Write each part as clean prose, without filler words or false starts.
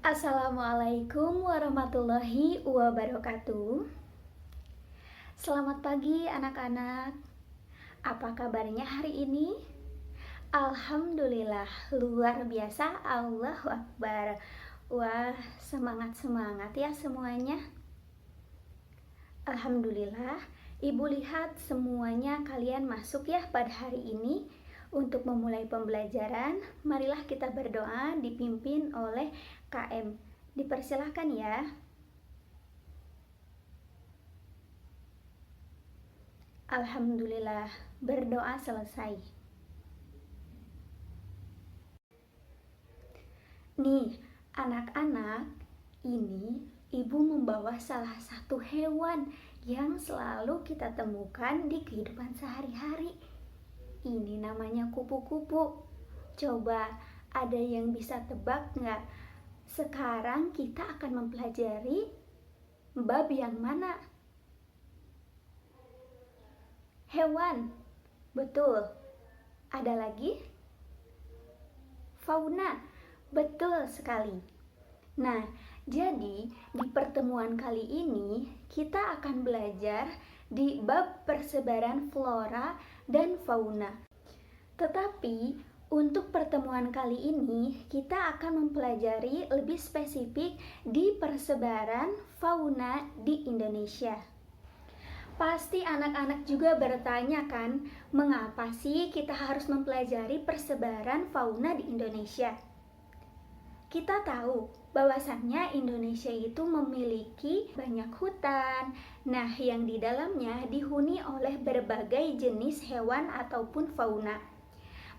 Assalamualaikum warahmatullahi wabarakatuh. Selamat pagi anak-anak. Apa kabarnya hari ini? Alhamdulillah, luar biasa. Allahu Akbar. Wah, semangat-semangat ya semuanya. Alhamdulillah, Ibu lihat semuanya kalian masuk ya pada hari ini. Untuk memulai pembelajaran, marilah kita berdoa dipimpin oleh KM. Dipersilahkan ya. Alhamdulillah, berdoa selesai. Nih, anak-anak, ini Ibu membawa salah satu hewan yang selalu kita temukan di kehidupan sehari-hari. Ini namanya kupu-kupu. Coba ada yang bisa tebak nggak? Sekarang kita akan mempelajari bab yang mana? Hewan. Betul. Ada lagi? Fauna. Betul sekali. Nah, jadi di pertemuan kali ini kita akan belajar di bab persebaran flora dan fauna. Tetapi untuk pertemuan kali ini kita akan mempelajari lebih spesifik di persebaran fauna di Indonesia. Pasti anak-anak juga bertanya kan, mengapa sih kita harus mempelajari persebaran fauna di Indonesia? Kita tahu bahwasannya Indonesia itu memiliki banyak hutan. Nah, yang di dalamnya dihuni oleh berbagai jenis hewan ataupun fauna.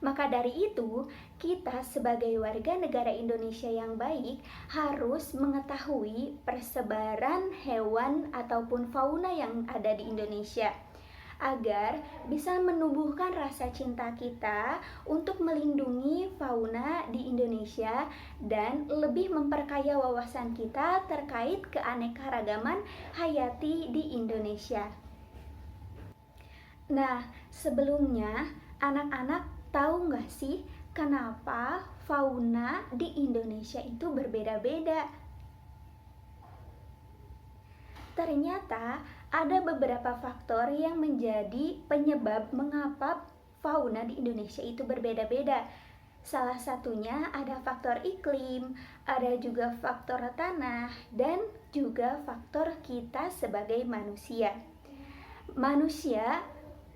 Maka dari itu, kita sebagai warga negara Indonesia yang baik harus mengetahui persebaran hewan ataupun fauna yang ada di Indonesia, agar bisa menumbuhkan rasa cinta kita untuk melindungi fauna di Indonesia dan lebih memperkaya wawasan kita terkait keanekaragaman hayati di Indonesia. Nah, sebelumnya anak-anak tahu nggak sih kenapa fauna di Indonesia itu berbeda-beda? Ternyata ada beberapa faktor yang menjadi penyebab mengapa fauna di Indonesia itu berbeda-beda. Salah satunya ada faktor iklim, ada juga faktor tanah, dan juga faktor kita sebagai manusia. Manusia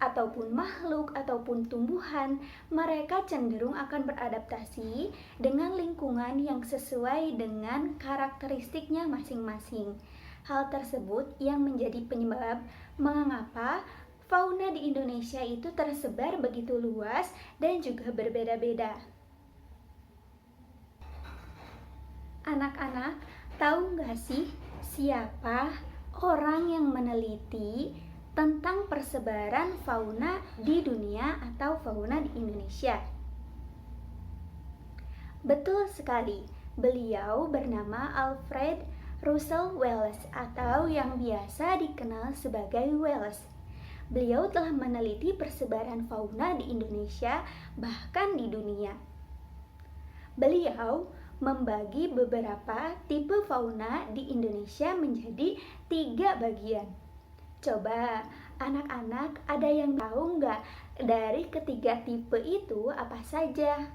ataupun makhluk ataupun tumbuhan, mereka cenderung akan beradaptasi dengan lingkungan yang sesuai dengan karakteristiknya masing-masing. Hal tersebut yang menjadi penyebab mengapa fauna di Indonesia itu tersebar begitu luas dan juga berbeda-beda. Anak-anak, tahu nggak sih siapa orang yang meneliti tentang persebaran fauna di dunia atau fauna di Indonesia? Betul sekali, beliau bernama Alfred Russel Wallace atau yang biasa dikenal sebagai Wallace. Beliau telah meneliti persebaran fauna di Indonesia bahkan di dunia. Beliau membagi beberapa tipe fauna di Indonesia menjadi 3 bagian. Coba anak-anak ada yang tahu nggak dari ketiga tipe itu apa saja?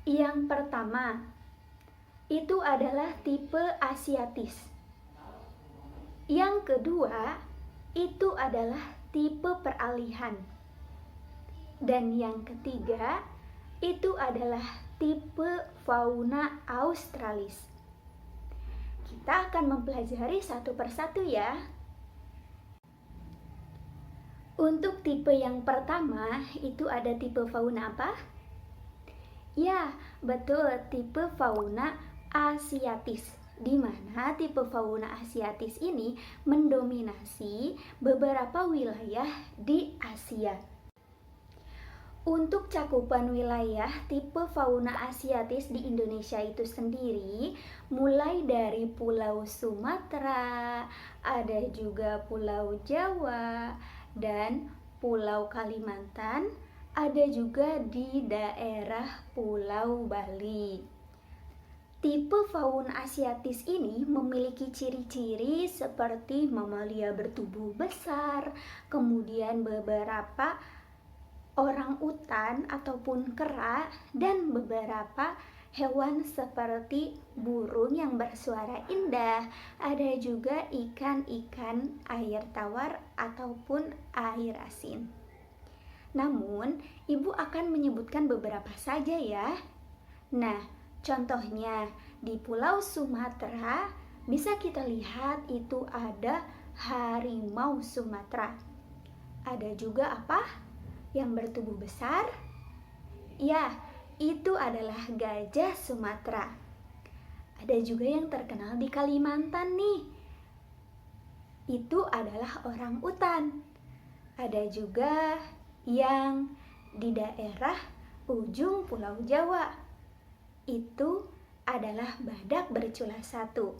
Yang pertama, itu adalah tipe asiatis. Yang kedua, itu adalah tipe peralihan. Dan yang ketiga, itu adalah tipe fauna australis. Kita akan mempelajari satu persatu ya. Untuk tipe yang pertama, itu ada tipe fauna apa? Ya, betul, tipe fauna asiatis, di mana tipe fauna asiatis ini mendominasi beberapa wilayah di Asia. Untuk cakupan wilayah tipe fauna asiatis di Indonesia itu sendiri, mulai dari Pulau Sumatera, ada juga Pulau Jawa, dan Pulau Kalimantan, ada juga di daerah Pulau Bali. Tipe fauna asiatis ini memiliki ciri-ciri seperti mamalia bertubuh besar, kemudian beberapa orang utan ataupun kera, dan beberapa hewan seperti burung yang bersuara indah. Ada juga ikan-ikan air tawar ataupun air asin. Namun, ibu akan menyebutkan beberapa saja ya. Nah, contohnya di Pulau Sumatera bisa kita lihat itu ada harimau Sumatera. Ada juga apa? Yang bertubuh besar? Ya, itu adalah gajah Sumatera. Ada juga yang terkenal di Kalimantan nih. Itu adalah orang utan. Ada juga yang di daerah ujung Pulau Jawa. Itu adalah badak bercula satu.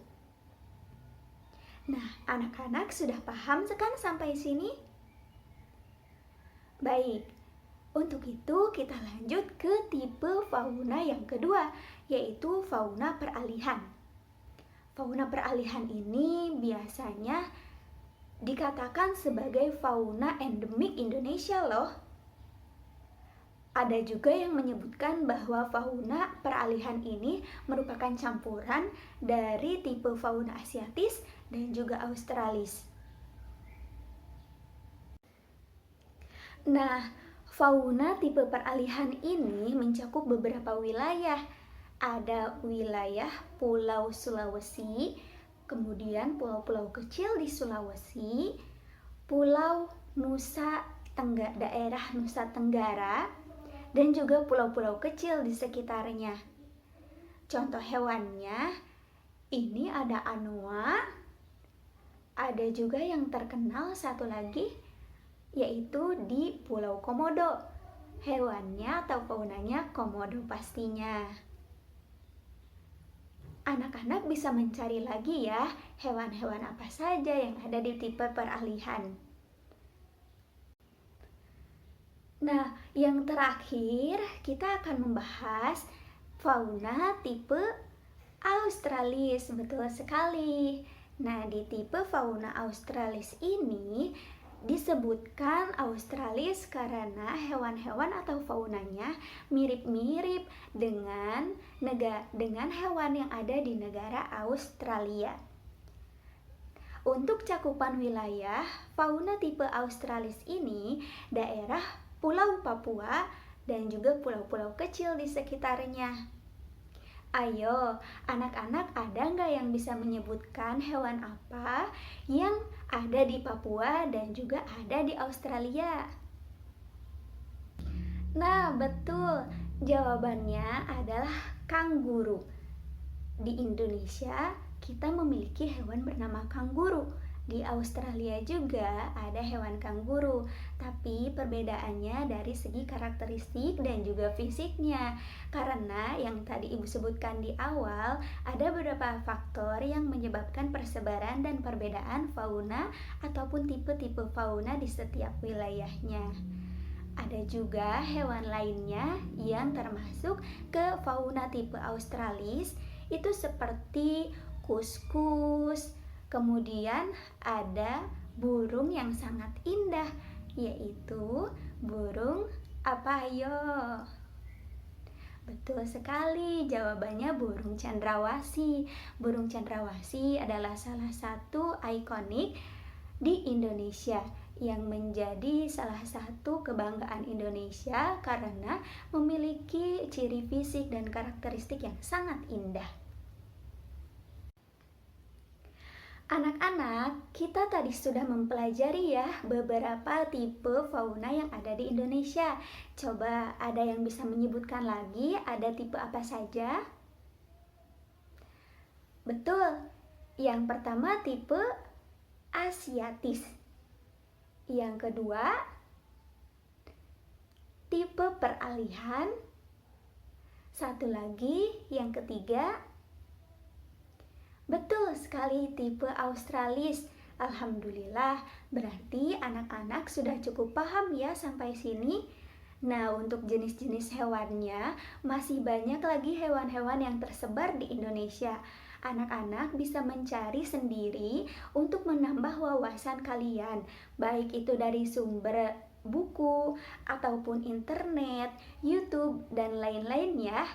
Nah, anak-anak sudah paham kan sampai sini? Baik, untuk itu kita lanjut ke tipe fauna yang kedua, yaitu fauna peralihan. Fauna peralihan ini biasanya dikatakan sebagai fauna endemik Indonesia loh. Ada juga yang menyebutkan bahwa fauna peralihan ini merupakan campuran dari tipe fauna asiatis dan juga australis. Nah, fauna tipe peralihan ini mencakup beberapa wilayah. Ada wilayah Pulau Sulawesi, kemudian pulau-pulau kecil di Sulawesi, Pulau daerah Nusa Tenggara, dan juga pulau-pulau kecil di sekitarnya. Contoh hewannya, ini ada anoa, ada juga yang terkenal satu lagi, yaitu di Pulau Komodo. Hewannya atau faunanya komodo pastinya. Anak-anak bisa mencari lagi ya, hewan-hewan apa saja yang ada di tipe peralihan. Nah, yang terakhir kita akan membahas fauna tipe australis. Betul sekali. Nah, di tipe fauna australis ini disebutkan australis karena hewan-hewan atau faunanya mirip-mirip dengan hewan yang ada di negara Australia. Untuk cakupan wilayah, fauna tipe australis ini daerah Pulau Papua dan juga pulau-pulau kecil di sekitarnya. Ayo, anak-anak ada nggak yang bisa menyebutkan hewan apa yang ada di Papua dan juga ada di Australia? Nah, betul. Jawabannya adalah kanguru. Di Indonesia, kita memiliki hewan bernama kanguru. Di Australia juga ada hewan kanguru, tapi perbedaannya dari segi karakteristik dan juga fisiknya. Karena yang tadi Ibu sebutkan di awal, ada beberapa faktor yang menyebabkan persebaran dan perbedaan fauna ataupun tipe-tipe fauna di setiap wilayahnya. Ada juga hewan lainnya yang termasuk ke fauna tipe australis, itu seperti kuskus. Kemudian ada burung yang sangat indah, yaitu burung apa yo? Betul sekali, jawabannya burung cendrawasih. Burung cendrawasih adalah salah satu ikonik di Indonesia yang menjadi salah satu kebanggaan Indonesia karena memiliki ciri fisik dan karakteristik yang sangat indah. Anak-anak, kita tadi sudah mempelajari ya beberapa tipe fauna yang ada di Indonesia. Coba ada yang bisa menyebutkan lagi ada tipe apa saja? Betul, yang pertama tipe asiatis. Yang kedua, tipe peralihan. Satu lagi, yang ketiga, betul sekali, tipe australis. Alhamdulillah, berarti anak-anak sudah cukup paham ya sampai sini. Nah, untuk jenis-jenis hewannya, masih banyak lagi hewan-hewan yang tersebar di Indonesia. Anak-anak bisa mencari sendiri untuk menambah wawasan kalian, baik itu dari sumber buku, ataupun internet, YouTube, dan lain-lain ya,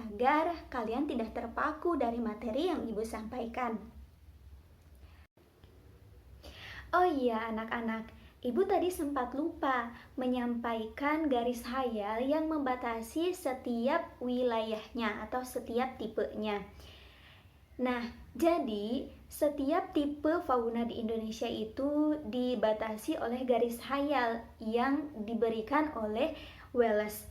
agar kalian tidak terpaku dari materi yang Ibu sampaikan. Oh iya anak-anak, Ibu tadi sempat lupa menyampaikan garis hayal yang membatasi setiap wilayahnya atau setiap tipenya. Nah, jadi setiap tipe fauna di Indonesia itu dibatasi oleh garis hayal yang diberikan oleh Wallace.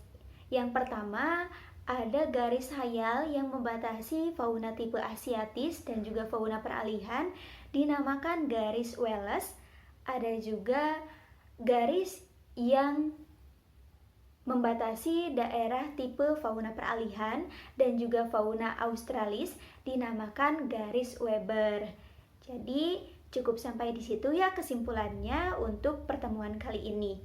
Yang pertama, ada garis hayal yang membatasi fauna tipe asiatis dan juga fauna peralihan, dinamakan garis Wallace. Ada juga garis yang membatasi daerah tipe fauna peralihan dan juga fauna australis, dinamakan garis Weber. Jadi cukup sampai di situ ya kesimpulannya untuk pertemuan kali ini.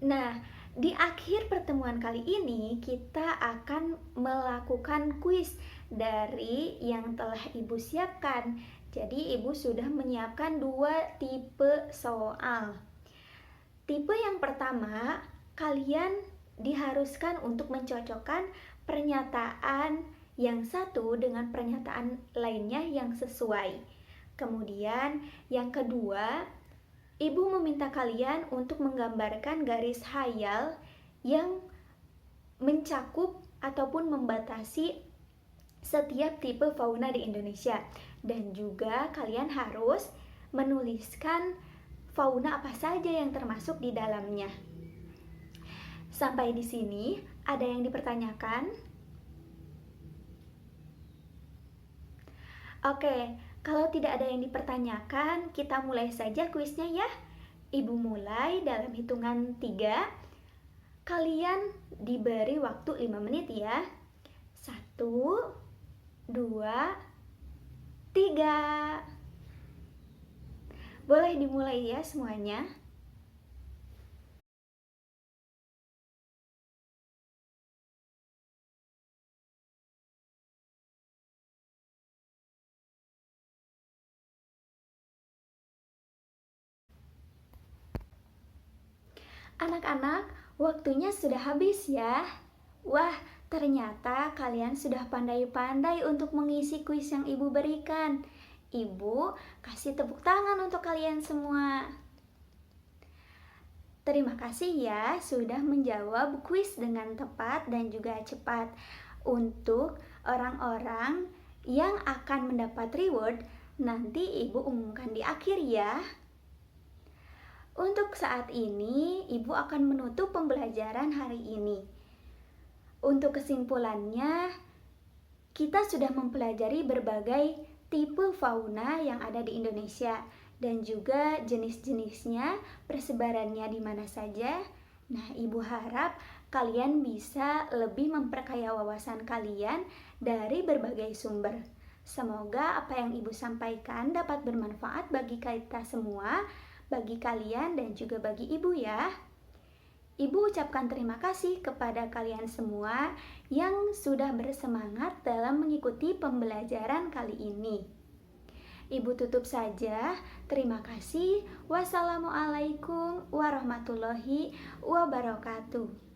Nah, di akhir pertemuan kali ini kita akan melakukan kuis dari yang telah Ibu siapkan. Jadi Ibu sudah menyiapkan 2 tipe soal. Tipe yang pertama, kalian diharuskan untuk mencocokkan pernyataan yang satu dengan pernyataan lainnya yang sesuai. Kemudian yang kedua, Ibu meminta kalian untuk menggambarkan garis hayal yang mencakup ataupun membatasi setiap tipe fauna di Indonesia. Dan juga kalian harus menuliskan fauna apa saja yang termasuk di dalamnya. Sampai di sini, ada yang dipertanyakan? Oke, kalau tidak ada yang dipertanyakan, kita mulai saja kuisnya ya. Ibu mulai dalam hitungan 3. Kalian diberi waktu 5 menit ya. 1, 2, 3. Boleh dimulai ya semuanya. Anak-anak, waktunya sudah habis ya. Wah, ternyata kalian sudah pandai-pandai untuk mengisi kuis yang Ibu berikan. Ibu kasih tepuk tangan untuk kalian semua. Terima kasih ya sudah menjawab kuis dengan tepat dan juga cepat. Untuk orang-orang yang akan mendapat reward, nanti Ibu umumkan di akhir ya. Untuk saat ini, Ibu akan menutup pembelajaran hari ini. Untuk kesimpulannya, kita sudah mempelajari berbagai tipe fauna yang ada di Indonesia dan juga jenis-jenisnya, persebarannya di mana saja. Nah, Ibu harap kalian bisa lebih memperkaya wawasan kalian dari berbagai sumber. Semoga apa yang Ibu sampaikan dapat bermanfaat bagi kita semua, bagi kalian dan juga bagi Ibu ya. Ibu ucapkan terima kasih kepada kalian semua yang sudah bersemangat dalam mengikuti pembelajaran kali ini. Ibu tutup saja. Terima kasih. Wassalamualaikum warahmatullahi wabarakatuh.